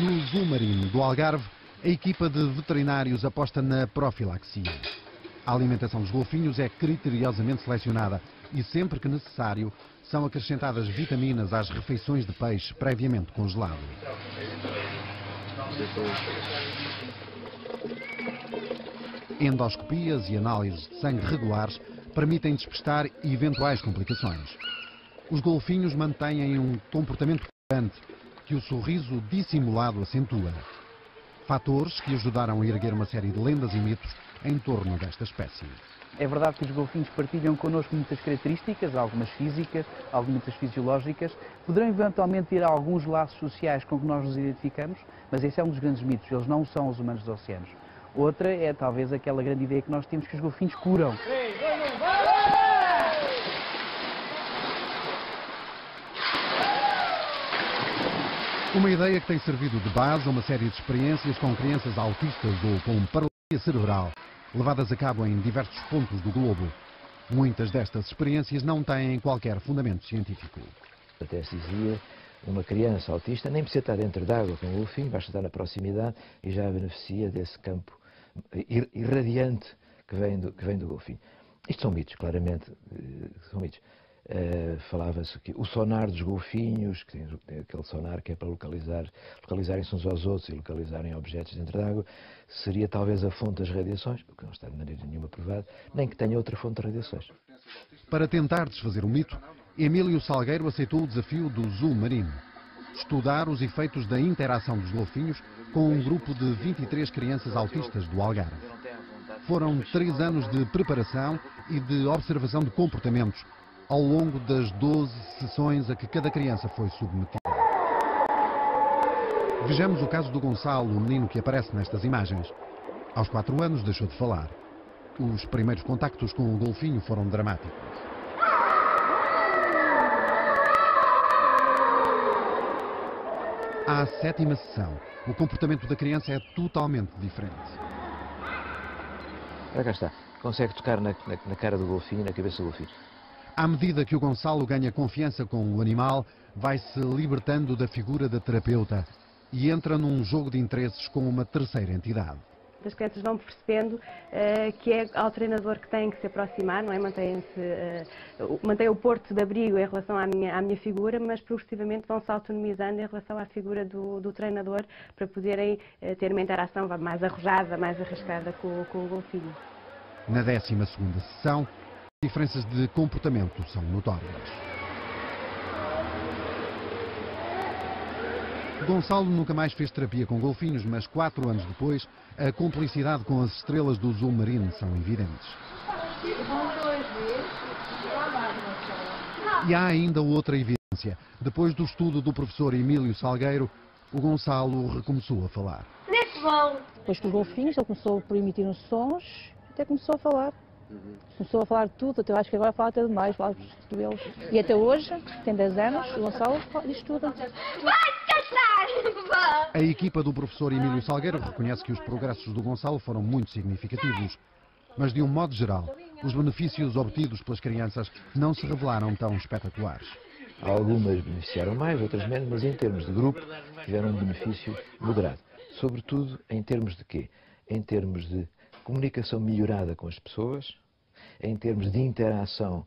No Zoo Marino do Algarve, a equipa de veterinários aposta na profilaxia. A alimentação dos golfinhos é criteriosamente selecionada e, sempre que necessário, são acrescentadas vitaminas às refeições de peixe previamente congelado. Endoscopias e análises de sangue regulares permitem despistar eventuais complicações. Os golfinhos mantêm um comportamento tolerante que o sorriso dissimulado acentua. Fatores que ajudaram a erguer uma série de lendas e mitos em torno desta espécie. É verdade que os golfinhos partilham connosco muitas características, algumas físicas, algumas fisiológicas. Poderão eventualmente ter alguns laços sociais com que nós nos identificamos, mas esse é um dos grandes mitos, eles não são os humanos dos oceanos. Outra é talvez aquela grande ideia que nós temos que os golfinhos curam. Uma ideia que tem servido de base a uma série de experiências com crianças autistas ou com paralisia cerebral, levadas a cabo em diversos pontos do globo. Muitas destas experiências não têm qualquer fundamento científico. Até se dizia, uma criança autista nem precisa estar dentro d'água com o golfinho, basta estar na proximidade e já beneficia desse campo irradiante que vem do golfinho. Isto são mitos, claramente, são mitos. Falava-se que o sonar dos golfinhos, que tem aquele sonar que é para localizarem-se uns aos outros e localizarem objetos dentro d'água, seria talvez a fonte das radiações, o que não está de maneira nenhuma provado, nem que tenha outra fonte de radiações. Para tentar desfazer o mito, Emílio Salgueiro aceitou o desafio do Zoo Marino: estudar os efeitos da interação dos golfinhos com um grupo de 23 crianças autistas do Algarve. Foram 3 anos de preparação e de observação de comportamentos ao longo das 12 sessões a que cada criança foi submetida. Vejamos o caso do Gonçalo, o menino que aparece nestas imagens. Aos 4 anos deixou de falar. Os primeiros contactos com o golfinho foram dramáticos. À 7ª sessão, o comportamento da criança é totalmente diferente. Cá está. Consegue tocar na cara do golfinho, na cabeça do golfinho. À medida que o Gonçalo ganha confiança com o animal, vai-se libertando da figura da terapeuta e entra num jogo de interesses com uma terceira entidade. As crianças vão percebendo que é ao treinador que têm que se aproximar, não é? Mantém o porto de abrigo em relação à minha figura, mas progressivamente vão se autonomizando em relação à figura do treinador para poderem ter uma interação mais arrojada, mais arriscada com o golfinho. Na 12ª sessão, as diferenças de comportamento são notórias. Gonçalo nunca mais fez terapia com golfinhos, mas 4 anos depois, a cumplicidade com as estrelas do Zoo Marino são evidentes. E há ainda outra evidência. Depois do estudo do professor Emílio Salgueiro, o Gonçalo recomeçou a falar. Depois com os golfinhos, ele começou por emitir uns sons, até começou a falar. Começou a falar de tudo, até eu acho que agora fala até demais, fala de tudo deles. E até hoje, tem 10 anos, o Gonçalo diz tudo. A equipa do professor Emílio Salgueiro reconhece que os progressos do Gonçalo foram muito significativos. Mas, de um modo geral, os benefícios obtidos pelas crianças não se revelaram tão espetaculares. Algumas beneficiaram mais, outras menos, mas em termos de grupo tiveram um benefício moderado. Sobretudo em termos de quê? Em termos de comunicação melhorada com as pessoas, em termos de interação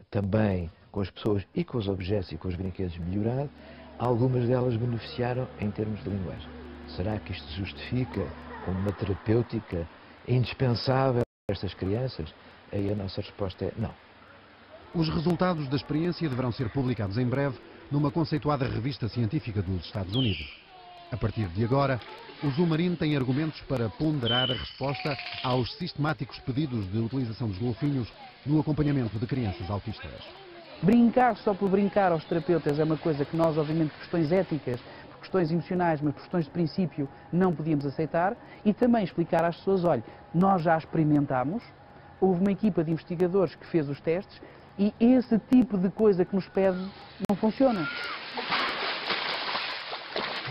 também com as pessoas e com os objetos e com os brinquedos melhorado. Algumas delas beneficiaram em termos de linguagem. Será que isto justifica como uma terapêutica indispensável para estas crianças? Aí a nossa resposta é não. Os resultados da experiência deverão ser publicados em breve numa conceituada revista científica dos Estados Unidos. A partir de agora, o Zoo Marino tem argumentos para ponderar a resposta aos sistemáticos pedidos de utilização dos golfinhos no acompanhamento de crianças autistas. Brincar só por brincar aos terapeutas é uma coisa que nós, obviamente, por questões éticas, por questões emocionais, mas por questões de princípio, não podíamos aceitar. E também explicar às pessoas, olha, nós já experimentámos, houve uma equipa de investigadores que fez os testes e esse tipo de coisa que nos pede não funciona.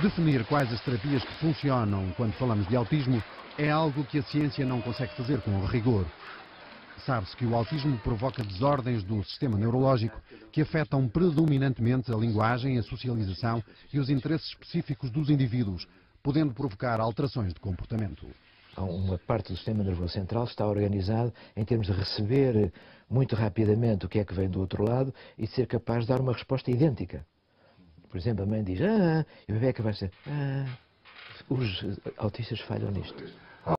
Definir quais as terapias que funcionam quando falamos de autismo é algo que a ciência não consegue fazer com rigor. Sabe-se que o autismo provoca desordens do sistema neurológico que afetam predominantemente a linguagem, a socialização e os interesses específicos dos indivíduos, podendo provocar alterações de comportamento. Uma parte do sistema nervoso central está organizado em termos de receber muito rapidamente o que é que vem do outro lado e de ser capaz de dar uma resposta idêntica. Por exemplo, a mãe diz, e o bebê é capaz de dizer, os autistas falham nisto.